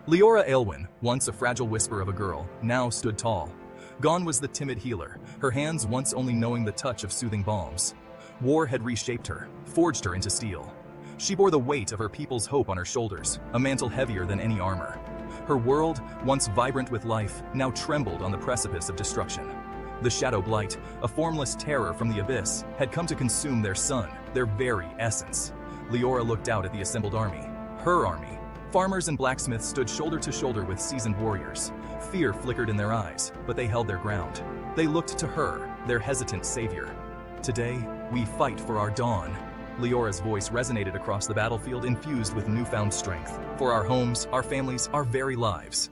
Liora Aelwyn, once a fragile whisper of a girl, now stood tall. Gone was the timid healer, her hands once only knowing the touch of soothing balms. War had reshaped her, forged her into steel. She bore the weight of her people's hope on her shoulders, a mantle heavier than any armor. Her world, once vibrant with life, now trembled on the precipice of destruction. The shadow blight, a formless terror from the abyss, had come to consume their sun, their very essence. Liora looked out at the assembled army, her army. Farmers and blacksmiths stood shoulder to shoulder with seasoned warriors. Fear flickered in their eyes, but they held their ground. They looked to her, their hesitant savior. Today, we fight for our dawn. Leora's voice resonated across the battlefield, infused with newfound strength. For our homes, our families, our very lives.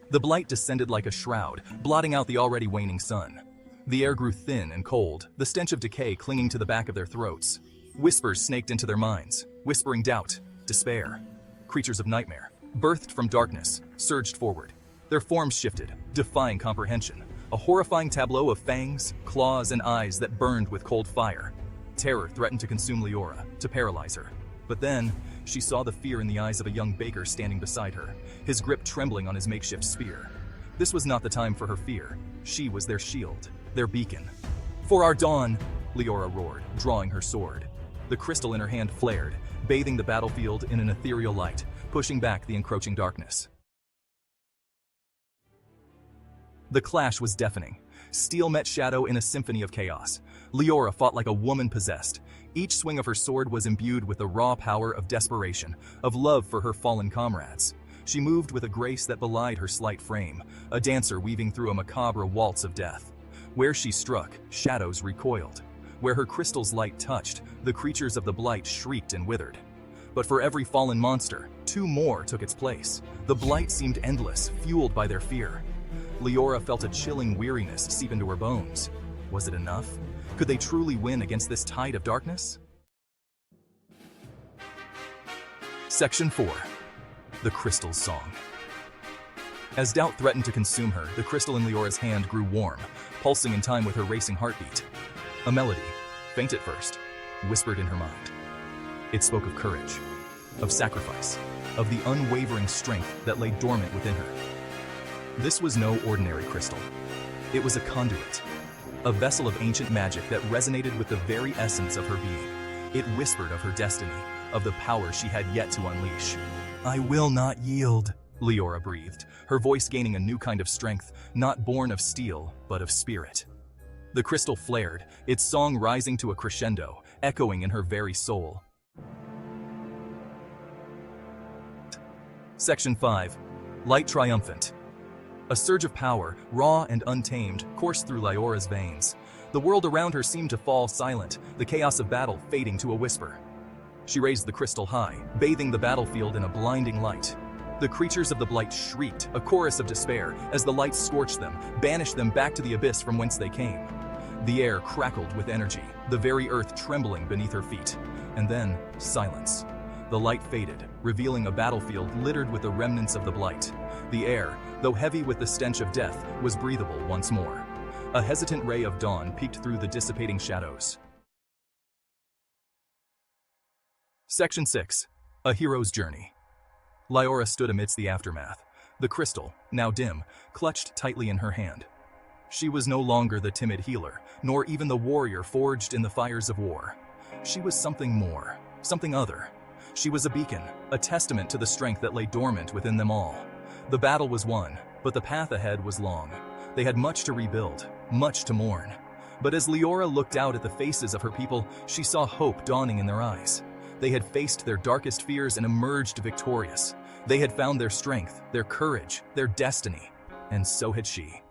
The blight descended like a shroud, blotting out the already waning sun. The air grew thin and cold, the stench of decay clinging to the back of their throats. Whispers snaked into their minds, whispering doubt, despair. Creatures of nightmare, birthed from darkness, surged forward. Their forms shifted, defying comprehension. A horrifying tableau of fangs, claws, and eyes that burned with cold fire. Terror threatened to consume Liora, to paralyze her. But then, she saw the fear in the eyes of a young baker standing beside her, his grip trembling on his makeshift spear. This was not the time for her fear. She was their shield, their beacon. For our dawn, Liora roared, drawing her sword. The crystal in her hand flared, bathing the battlefield in an ethereal light, pushing back the encroaching darkness. The clash was deafening. Steel met shadow in a symphony of chaos. Liora fought like a woman possessed. Each swing of her sword was imbued with the raw power of desperation, of love for her fallen comrades. She moved with a grace that belied her slight frame, a dancer weaving through a macabre waltz of death. Where she struck, shadows recoiled. Where her crystal's light touched, the creatures of the blight shrieked and withered. But for every fallen monster, two more took its place. The blight seemed endless, fueled by their fear. Liora felt a chilling weariness seep into her bones. Was it enough? Could they truly win against this tide of darkness? Section 4. The Crystal's Song. As doubt threatened to consume her, the crystal in Liora's hand grew warm, pulsing in time with her racing heartbeat. A melody, faint at first, whispered in her mind. It spoke of courage, of sacrifice, of the unwavering strength that lay dormant within her. This was no ordinary crystal. It was a conduit, a vessel of ancient magic that resonated with the very essence of her being. It whispered of her destiny, of the power she had yet to unleash. "I will not yield," Liora breathed, her voice gaining a new kind of strength, not born of steel, but of spirit. The crystal flared, its song rising to a crescendo, echoing in her very soul. Section 5. Light Triumphant. A surge of power, raw and untamed, coursed through Liora's veins. The world around her seemed to fall silent, the chaos of battle fading to a whisper. She raised the crystal high, bathing the battlefield in a blinding light. The creatures of the blight shrieked, a chorus of despair, as the light scorched them, banished them back to the abyss from whence they came. The air crackled with energy, the very earth trembling beneath her feet. And then, silence. The light faded, revealing a battlefield littered with the remnants of the blight. The air, though heavy with the stench of death, was breathable once more. A hesitant ray of dawn peeked through the dissipating shadows. Section 6. A Hero's Journey. Liora stood amidst the aftermath. The crystal, now dim, clutched tightly in her hand. She was no longer the timid healer, nor even the warrior forged in the fires of war. She was something more, something other. She was a beacon, a testament to the strength that lay dormant within them all. The battle was won, but the path ahead was long. They had much to rebuild, much to mourn. But as Liora looked out at the faces of her people, she saw hope dawning in their eyes. They had faced their darkest fears and emerged victorious. They had found their strength, their courage, their destiny, and so had she.